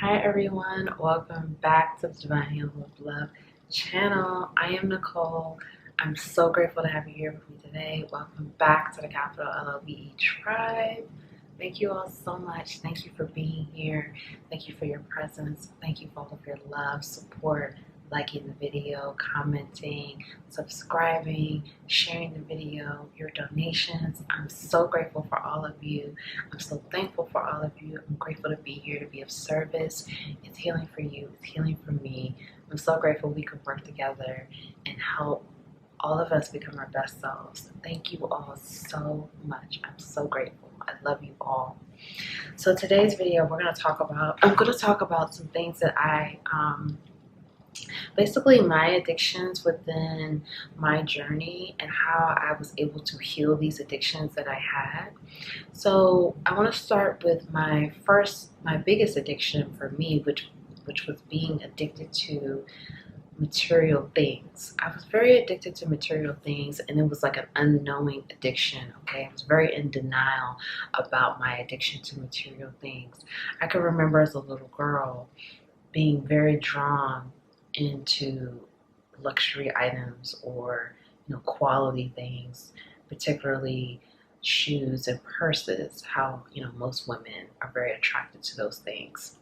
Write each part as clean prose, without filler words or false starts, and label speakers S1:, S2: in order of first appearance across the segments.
S1: Hi everyone, welcome back to the Divine Healing of Love channel. I am Nicole. I'm so grateful to have you here with me today. Welcome back to the Capital LOVE Tribe. Thank you all so much. Thank you for being here. Thank you for your presence. Thank you for all of your love, support, liking the video, commenting, subscribing, sharing the video, your donations. I'm so grateful for all of you. I'm so thankful for all of you. I'm grateful to be here to be of service. It's healing for you. It's healing for me. I'm so grateful we could work together and help all of us become our best selves. Thank you all so much. I'm so grateful. I love you all. So today's video, I'm going to talk about some things that basically my addictions within my journey and how I was able to heal these addictions that I had. So I want to start with my biggest addiction for me, which was being addicted to material things. I was very addicted to material things, and it was like an unknowing addiction. Okay, I was very in denial about my addiction to material things. I can remember as a little girl being very drawn into luxury items or quality things, particularly shoes and purses. How most women are very attracted to those things.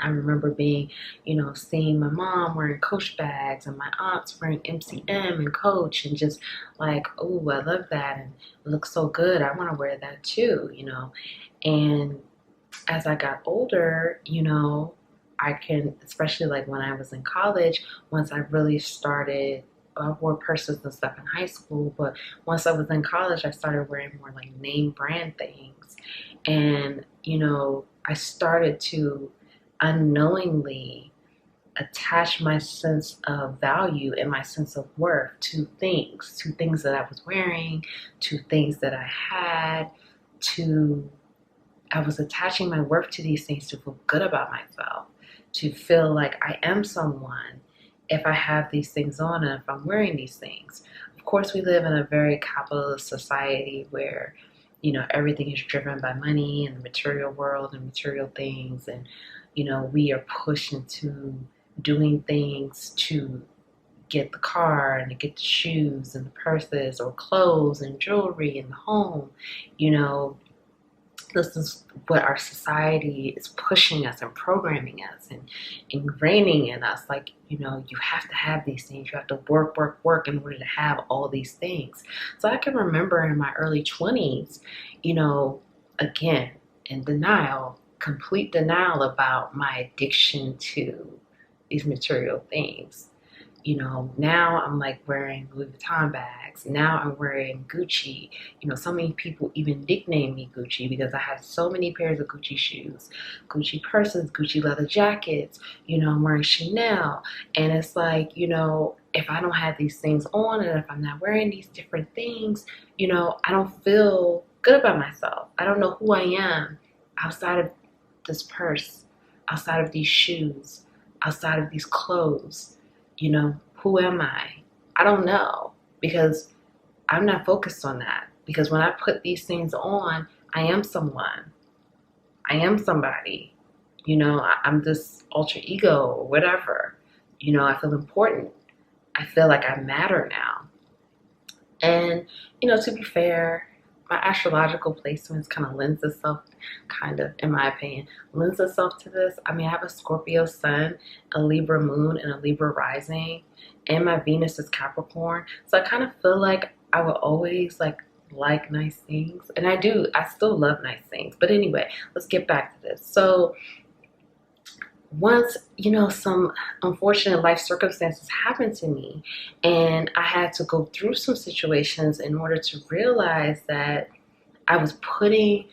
S1: I remember seeing my mom wearing Coach bags and my aunts wearing MCM and Coach, and just like, oh, I love that, and it looks so good. I want to wear that too, And as I got older, especially like when I was in college, once I really started, I wore purses and stuff in high school, but once I was in college, I started wearing more like name brand things. And, I started to unknowingly attach my sense of value and my sense of worth to things that I was wearing, to things that I had, I was attaching my worth to these things to feel good about myself, to feel like I am someone if I have these things on and if I'm wearing these things. Of course, we live in a very capitalist society where, everything is driven by money and the material world and material things. And, we are pushed into doing things to get the car and to get the shoes and the purses or clothes and jewelry in the home. This is what our society is pushing us and programming us and ingraining in us. Like, you have to have these things. You have to work in order to have all these things. So I can remember in my early 20s, again, in denial, complete denial about my addiction to these material things. Now I'm like wearing Louis Vuitton bags. Now I'm wearing Gucci. So many people even nickname me Gucci because I have so many pairs of Gucci shoes, Gucci purses, Gucci leather jackets. I'm wearing Chanel. And it's like, if I don't have these things on and if I'm not wearing these different things, I don't feel good about myself. I don't know who I am outside of this purse, outside of these shoes, outside of these clothes. Who am I? I don't know, because I'm not focused on that. Because when I put these things on, I am someone. I am somebody. I'm this alter ego or whatever. I feel important. I feel like I matter now. And, to be fair, my astrological placements kind of lends itself, in my opinion, lends itself to this. I mean, I have a Scorpio sun, a Libra moon, and a Libra rising, and my Venus is Capricorn. So I kind of feel like I will always like nice things. And I do. I still love nice things. But anyway, let's get back to this. So once, some unfortunate life circumstances happened to me, and I had to go through some situations in order to realize that I was putting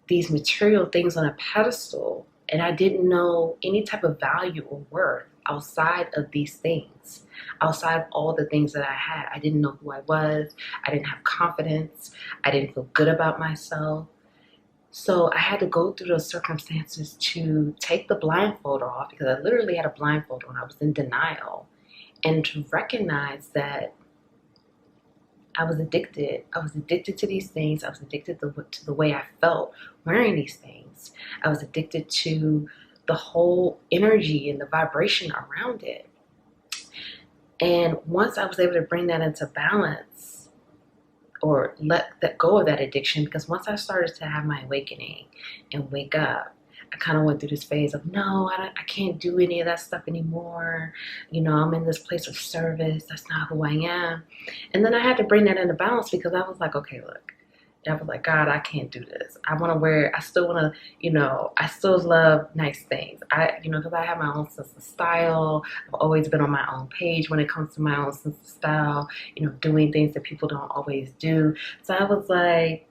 S1: these material things on a pedestal, and I didn't know any type of value or worth outside of these things, outside of all the things that I had. I didn't know who I was. I didn't have confidence. I didn't feel good about myself. So I had to go through those circumstances to take the blindfold off, because I literally had a blindfold on. I was in denial, and to recognize that I was addicted. I was addicted to these things. I was addicted to the way I felt wearing these things. I was addicted to the whole energy and the vibration around it. And once I was able to bring that into balance, or let that go of that addiction, because once I started to have my awakening and wake up, I kind of went through this phase of, no, I can't do any of that stuff anymore. You know, I'm in this place of service. That's not who I am. And then I had to bring that into balance, because I was like, okay, look. And I was like, God, I can't do this. I want to wear, I still want to, you know, I still love nice things. Because I have my own sense of style. I've always been on my own page when it comes to my own sense of style, you know, doing things that people don't always do. So I was like,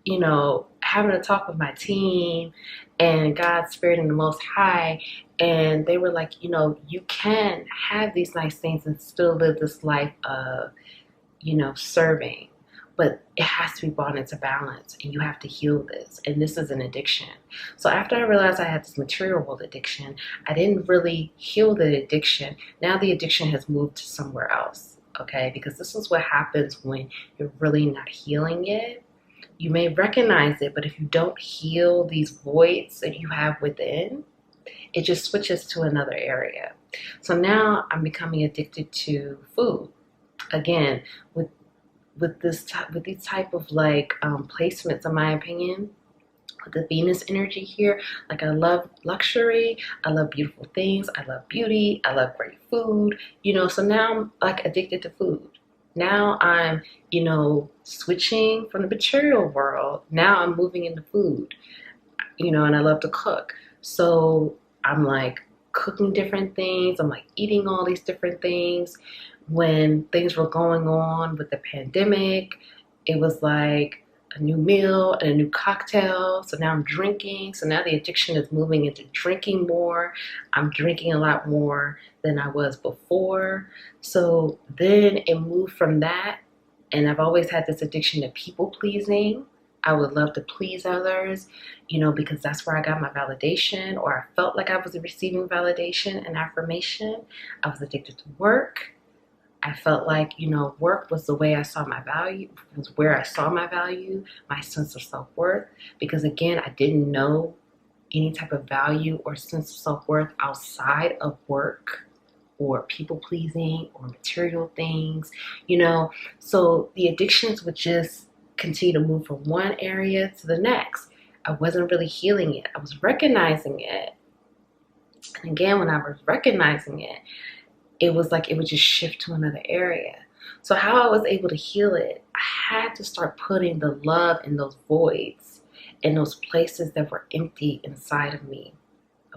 S1: you know, having a talk with my team and God's Spirit and the Most High. And they were like, you know, you can have these nice things and still live this life of, you know, serving. But it has to be brought into balance, and you have to heal this. And this is an addiction. So after I realized I had this material world addiction, I didn't really heal the addiction. Now the addiction has moved to somewhere else, okay? Because this is what happens when you're really not healing it. You may recognize it, but if you don't heal these voids that you have within, it just switches to another area. So now I'm becoming addicted to food. Again, with these type of like placements, in my opinion, with the Venus energy here, like I love luxury, I love beautiful things, I love beauty, I love great food, you know. So now I'm like addicted to food. Now I'm, you know, switching from the material world. Now I'm moving into food, you know, and I love to cook. So I'm like cooking different things. I'm like eating all these different things. When things were going on with the pandemic, it was like a new meal and a new cocktail. So now I'm drinking. So now the addiction is moving into drinking more. I'm drinking a lot more than I was before. So then it moved from that. And I've always had this addiction to people pleasing. I would love to please others, you know, because that's where I got my validation, or I felt like I was receiving validation and affirmation. I was addicted to work. I felt like, you know, work was the way I saw my value, was where I saw my value, my sense of self-worth. Because again, I didn't know any type of value or sense of self-worth outside of work or people pleasing or material things, you know. So the addictions would just continue to move from one area to the next. I wasn't really healing it. I was recognizing it. And again, when I was recognizing it, it was like it would just shift to another area. So how I was able to heal it, I had to start putting the love in those voids, in those places that were empty inside of me.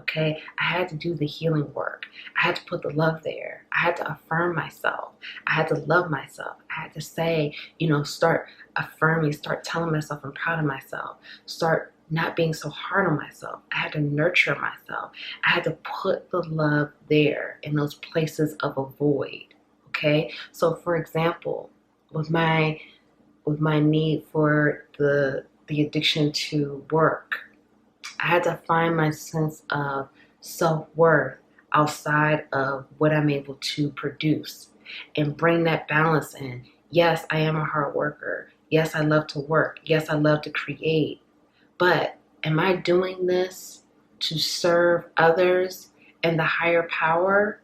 S1: Okay, I had to do the healing work. I had to put the love there. I had to affirm myself. I had to love myself. I had to say, you know, start affirming, start telling myself I'm proud of myself. Start not being so hard on myself. I had to nurture myself. I had to put the love there in those places of a void. Okay, so for example, with my need for the addiction to work, I had to find my sense of self-worth outside of what I'm able to produce and bring that balance in. Yes, I am a hard worker. Yes, I love to work. Yes, I love to create. But am I doing this to serve others and the higher power?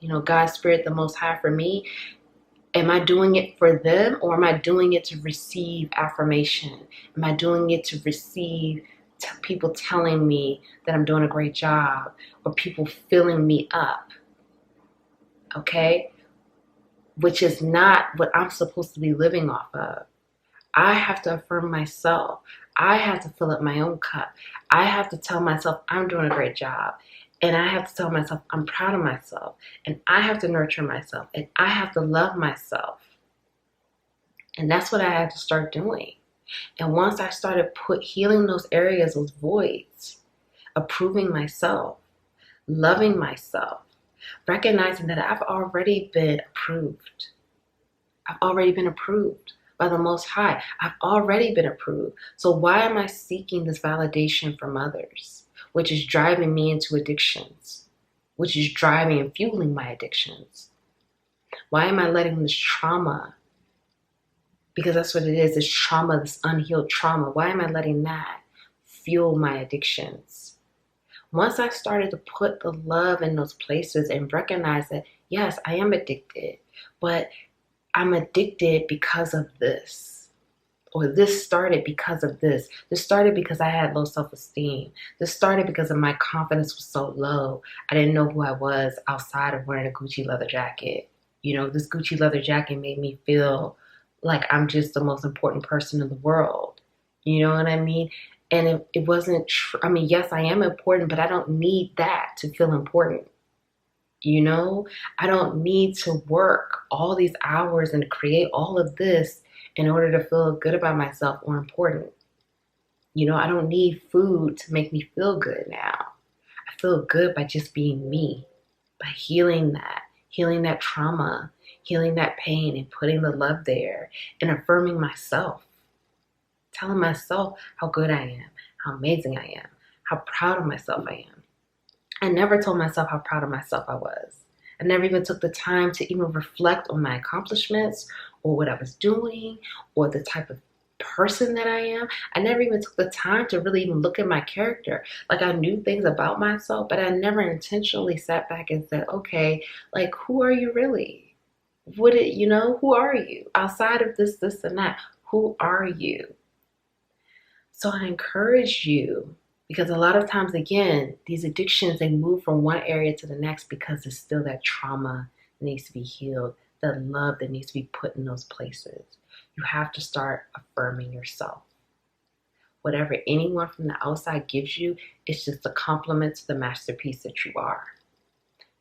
S1: You know, God's Spirit, the Most High for me. Am I doing it for them, or am I doing it to receive affirmation? Am I doing it to receive people telling me that I'm doing a great job, or people filling me up? Okay? Which is not what I'm supposed to be living off of. I have to affirm myself. I have to fill up my own cup. I have to tell myself I'm doing a great job. And I have to tell myself I'm proud of myself. And I have to nurture myself. And I have to love myself. And that's what I had to start doing. And once I started healing those areas, those voids, approving myself, loving myself, recognizing that I've already been approved. I've already been approved by the Most High. I've already been approved. So why am I seeking this validation from others, which is driving me into addictions, which is driving and fueling my addictions? Why am I letting this trauma, because that's what it is, this trauma, this unhealed trauma, why am I letting that fuel my addictions? Once I started to put the love in those places and recognize that, yes, I am addicted, but I'm addicted because of this. Or this started because of this. This started because I had low self-esteem. This started because of my confidence was so low. I didn't know who I was outside of wearing a Gucci leather jacket. You know, this Gucci leather jacket made me feel like I'm just the most important person in the world. You know what I mean? And it wasn't true. I mean, yes, I am important, but I don't need that to feel important. You know, I don't need to work all these hours and create all of this in order to feel good about myself or important. You know, I don't need food to make me feel good now. I feel good by just being me, by healing that trauma, healing that pain, and putting the love there and affirming myself, telling myself how good I am, how amazing I am, how proud of myself I am. I never told myself how proud of myself I was. I never even took the time to even reflect on my accomplishments or what I was doing or the type of person that I am. I never even took the time to really even look at my character. Like, I knew things about myself, but I never intentionally sat back and said, okay, like, who are you really? Who are you? Outside of this, and that, who are you? So I encourage you, because a lot of times, again, these addictions, they move from one area to the next because it's still that trauma that needs to be healed, that love that needs to be put in those places. You have to start affirming yourself. Whatever anyone from the outside gives you, it's just a compliment to the masterpiece that you are.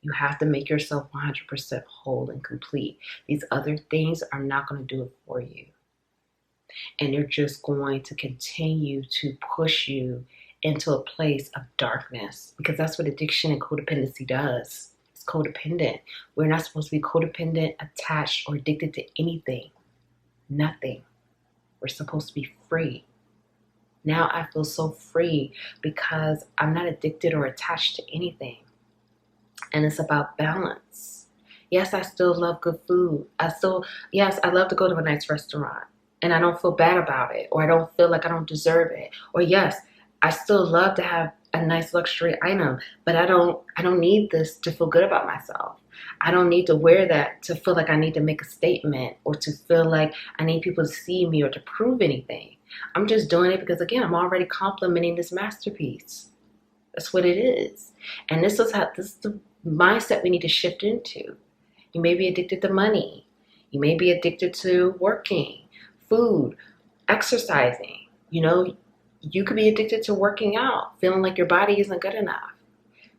S1: You have to make yourself 100% whole and complete. These other things are not going to do it for you. And they're just going to continue to push you into a place of darkness, because that's what addiction and codependency does. It's codependent. We're not supposed to be codependent, attached, or addicted to anything. Nothing. We're supposed to be free. Now I feel so free because I'm not addicted or attached to anything. And it's about balance. Yes, I still love good food. Yes, I love to go to a nice restaurant and I don't feel bad about it, or I don't feel like I don't deserve it. Or yes, I still love to have a nice luxury item, but I don't need this to feel good about myself. I don't need to wear that to feel like I need to make a statement or to feel like I need people to see me or to prove anything. I'm just doing it because, again, I'm already complimenting this masterpiece. That's what it is. And this is the mindset we need to shift into. You may be addicted to money. You may be addicted to working, food, exercising. You know, you could be addicted to working out, feeling like your body isn't good enough.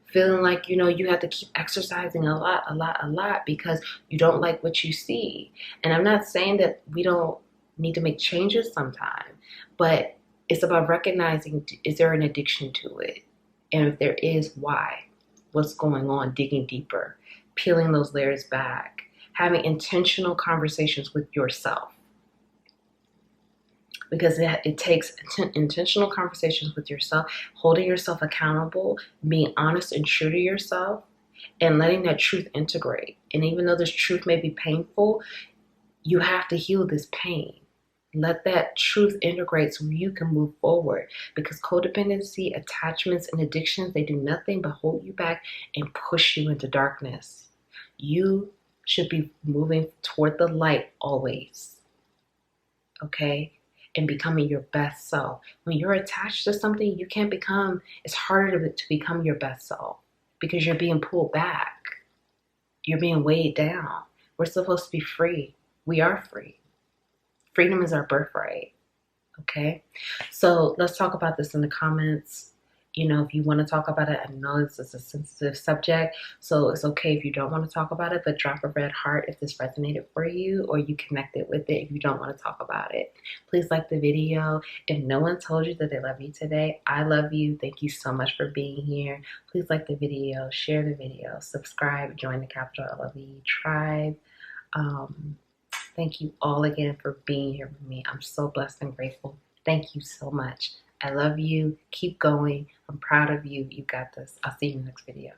S1: Feeling like, you have to keep exercising a lot because you don't like what you see. And I'm not saying that we don't need to make changes sometime, but it's about recognizing, is there an addiction to it? And if there is, why? What's going on? Digging deeper, peeling those layers back, having intentional conversations with yourself. Because it takes intentional conversations with yourself, holding yourself accountable, being honest and true to yourself, and letting that truth integrate. And even though this truth may be painful, you have to heal this pain. Let that truth integrate so you can move forward. Because codependency, attachments, and addictions, they do nothing but hold you back and push you into darkness. You should be moving toward the light always. Okay? And becoming your best self. When you're attached to something, it's harder to become your best self because you're being pulled back. You're being weighed down. We're supposed to be free. We are free. Freedom is our birthright. Okay? So let's talk about this in the comments. If you want to talk about it, I know this is a sensitive subject, so it's okay if you don't want to talk about it, but drop a red heart if this resonated for you or you connected with it if you don't want to talk about it. Please like the video. If no one told you that they love you today, I love you. Thank you so much for being here. Please like the video, share the video, subscribe, join the Capital LOVE tribe. Thank you all again for being here with me. I'm so blessed and grateful. Thank you so much. I love you. Keep going. I'm proud of you. You got this. I'll see you in the next video.